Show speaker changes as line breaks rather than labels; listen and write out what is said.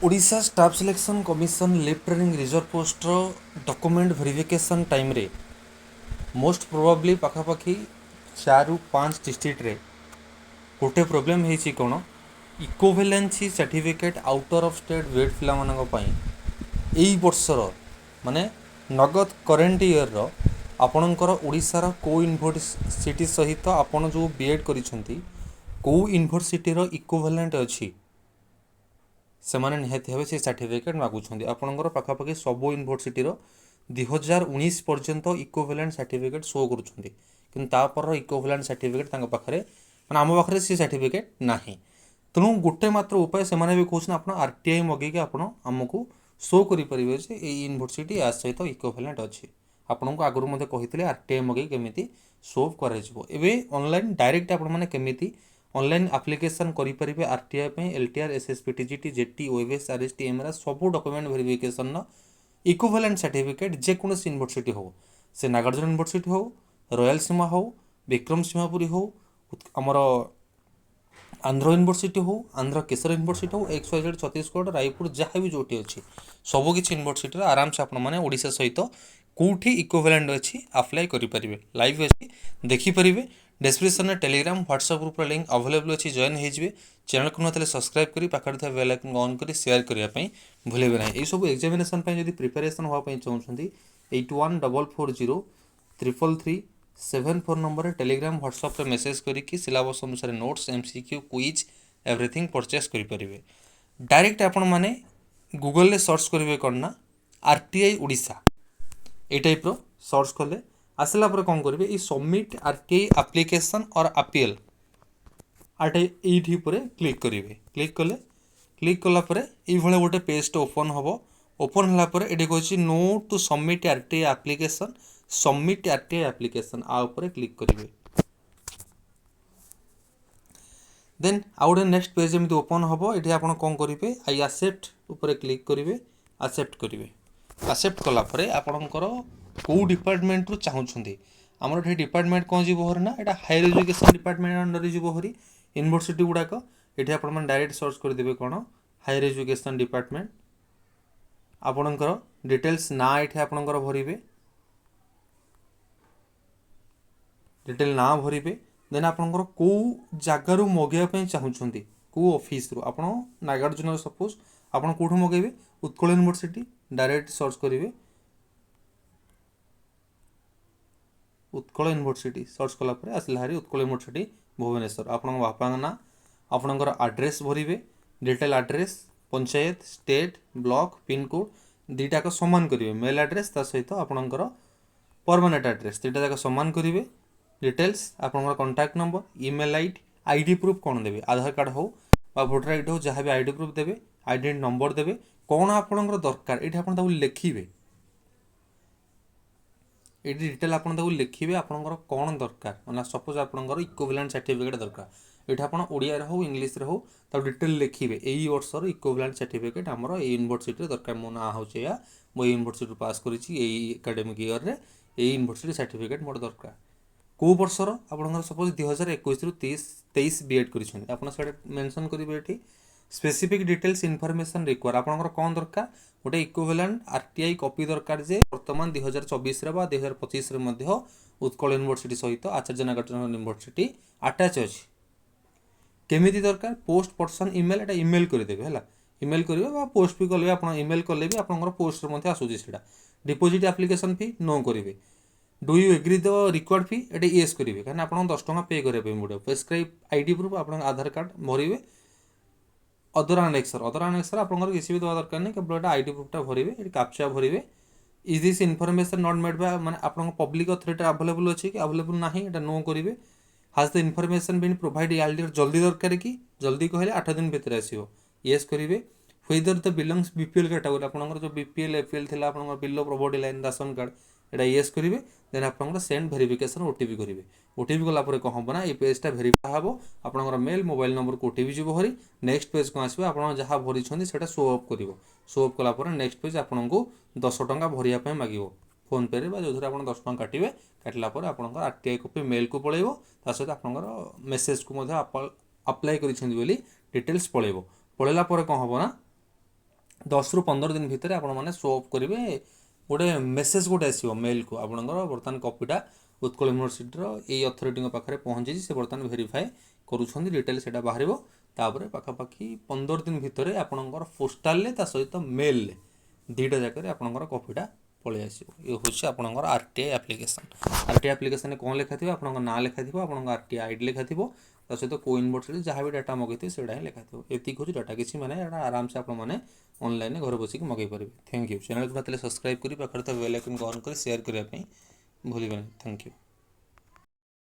Odisha staff selection commission lift training reserve post document verification time रे most probably पाखापाखि 4 ରୁ 5 district रे गोटे प्रोब्लेम होती कौन equivalency certificate outer of state wait पिला मानक पई एई वर्षर माने नगद करेंट ईयर रो आपणकर ओडिशार को यूनिवर्सिटी सहित आपण जो बीएड करिसेंती को यूनिवर्सिटी रो इक्विवेलेंट अछि से माने निहाती भाव से सर्टिफिकेट मागुंट आपंकर पाखापाखि सब यूनिवर्सिटी 2019 पर्यंत इक्विवेलेंट सर्टिफिकेट शो कर इक्विवेलेंट सर्टिफिकेट पाखे मैंने आम पाखे सी सर्टिफिकेट ना तेणु गोटे मात्र उपाय से भी कहते आप आरटीआई मगेक आमको शो करेंगे यूनिवर्सिटी या सहित इक्विवेलेंट अच्छी आपको आगुरी कही आरटीआई मगेक केमी शो कर ऑनलाइन डायरेक्ट आपमि ऑनलाइन एप्लिकेशन करेंगे आरटीआई पे LTR SSPTGT JT OABS RST MRA सब डॉक्यूमेंट वेरिफिकेशन इक्विवेलेंट सर्टिफिकेट जेकोसी यूनिवर्सिटी हो से नागार्जुन यूनिवर्सिटी हो रॉयल सीमा हो विक्रम सीमापुरी हो आमर आंध्र यूनिवर्सिटी हो आंध्र केसर यूनिवर्सिटी हो XYZ छत्तीसगढ़ रायपुर जहाँ भी जोटी अच्छी सबकि यूनिवर्सिटी आराम से आपड़ा सहित कौटी इक्विवेलेंट अच्छी अप्लाई करेंगे लाइव अच्छी देखिपारे डिस्क्रिप्शन में Telegram WhatsApp group link available अच्छी जॉइन हो चैनल को ना सब्सक्राइब करी पाखे बेल आइकन ऑन कर शेयर करने भूलेंगे ना यही सब एग्जामिनेशन जब प्रिपेरेसन हाँपाई चाहते 8144033374 नंबर टेलीग्राम व्हाट्सएप मेसेज करके सिलेबस अनुसार notes MCQ quiz everything purchase करेंगे डायरेक्ट आपण मैंने गूगल रे सर्च करेंगे कौन ना आरटीआई ओडिशा ये टाइप सर्च कले आसला पर कौन करेंगे ये सबमिट आरटीआई एप्लिकेशन और अपील ये क्लिक करेंगे क्लिक कलापर ये गोटे पेज ओपन हम ओपन होगापर ये कहे no to submit RTI application submit RTI application आउपर क्लिक करेंगे देन आउ गए नेक्स्ट पेज एमती ओपन हम ये आप कौन करेंगे आई एक्सेप्ट उपर क्लिक करेंगे एक्सेप्ट करेंगे एक्सेप्ट कलापर आपणकर कौ डिपार्टमेंट रू चाहूँगी आमर ये डिपार्टमेंट कौन जीव हरी ना यहाँ हायर एजुकेशन डिपार्टमेंट अंडर जीव हरी यूनिवर्सिटी गुड़ाक ये आप डायरेक्ट सर्च करदे कौन हायर एजुकेशन डिपार्टमेंट आपणकर डिटेल्स ना ये आपणकर भरवे डिटेल ना भरवे देन आपणकर कौ जगार मगैया चाहूँगी कौ ऑफिस रू आप नागार्जुन सपोज आप कौटू मगेबे उत्कल यूनिवर्सिटी डायरेक्ट सर्च करेंगे उत्कल यूनिवर्सिटी सर्च कलापर आसला हारी उत्कल यूनिवर्सिटी भुवनेश्वर आपण बापा ना आपणकर आड्रेस भरवे detail address panchayat state block pincode दुईटाक सामान करेंगे मेल आड्रेस ता सहित आपणकर परमानेंट आड्रेस दुईटा जाक सामान करेंगे डिटेल्स आपणकर contact number email ID proof कौन देवे आधार कार्ड हो वोटर आईडी हो जहाँ भी आईडी प्रूफ देवे आईडेंटिटी नंबर देवे कौन आपणकर दरकार ये आप लिखे ये डिटेल आप लिखे आपंकर कौन दरकार मतलब सपोज आपंकर इक्विवेलेंट सर्टिफिकेट दरकार ये आप ओडिया हो इंग्लीश हो तब डिटेल लिखे यही वर्षर इक्विवेलेंट सर्टिफिकेट आमर यूनिवर्सिटी दरकार मो ना हो मो यूनिवर्सिटी पास करी एकाडेमिक ईयर रे यूनिवर्सिटी सर्टिफिकेट मोर दरकार कौ वर्षर आपंकर सपोज 2021 ରୁ 23 बीएड कर मेंशन करेंगे ये स्पेसिफिक डिटेल्स इनफॉरमेशन रिक्वायर आपंकर कौन दरकार गोटे इक्विवेलेंट आरटीआई कॉपी दरकार जे वर्तमान 2024 रे बा 2025 रे मध्य उत्कल यूनिवर्सिटी सहित आचार्य नागार्जुन यूनिवर्सिटी अटैच अच्छी केमिति दरकार पोस्ट पर्सन ईमेल एटा ईमेल करदेवे है ईमेल करेंगे पोस्ट भी कले आप ईमेल कले भी आप पोस्ट में आसूसी से डिपोजिट एप्लिकेशन फी नो करेंगे do you agree the required fee ये येस करेंगे कहीं आप 10 टଙ୍କା पे करेंगे पड़े प्रेस्क्राइब आईडी प्रूफ आप आधार कार्ड भरवे अदर आनेक्सर आप किसी भी दवा दरकार नहीं केवल आईडी प्रूफटा भरवे कैप्चा भरवे is this information not made by माने आपन पब्लिक अथॉरिटी अवेलेबल अच्छी कि अवेलेबल ना एटा नो करेंगे हाज द इनफॉरमेशन बीन प्रोवाइड जल्दी दरकार कि जल्दी कहले 8 दिन भीतर आसीबो येस करेंगे whether the belongs BPL category आपन जो बीपीएल एपीएल थिला आपन below poverty line ration card एटा येस करेंगे देन आप सेंड वेरिफिकेशन ओटीपी करेंगे ओटीपी गलापर कौन हम ना ये पेजटा भेरीफाई हम आपंकर मेल मोबाइल नंबर को ओटीपी जीव हरी नेक्स्ट पेज को आसो आप जहाँ भरी शो अप कर शो अप कलापर नेक्स्ट पेज आपको 10 टଙ୍କା भरिया मागे फोन पे जो आप 10 टଙ୍କା काटे काटलापर आप आरटीआई कॉपी मेल को पलैब ता सहित आप मेसेज को अप्लाई कर डिटेल्स पलैब पलैला कौन हम ना 10 ରୁ 15 दिन भितर आपण मैंने शो अफ करेंगे गोटे मेसेज गोटे आसो मेल को आपंकर बर्तमान कपिटा उत्कल यूनिवर्सिटी ये अथॉरिटी पाखे पहुँची से बर्तमान भेरीफाए करुँच डिटेल से बाहर तापर पाखापाखि 15 दिन भितर आपणकर पोस्टाल सहित मेल दुईटा जगह आपणकर कपिटा पलि आसो ये हूँ आपणकर आरटीआई एप्लिकेशन आरटीआई एप्लिकेशन कौन लिखा थी आपन ना लिखा थी आप आरटीआई आईडी लिखा थी सहित को यूनिवर्सिटी जहाँ भी डाटा मगेथे से लिखा थी एतिक हूँ डाटा किसी मैंने आराम से आपने ऑनलाइन घर बसिक मगै पारे। थैंक यू चैनल को सब्सक्राइब करी पाखे बेल आइकन ऑन कर शेयर करने भूल थैंक यू।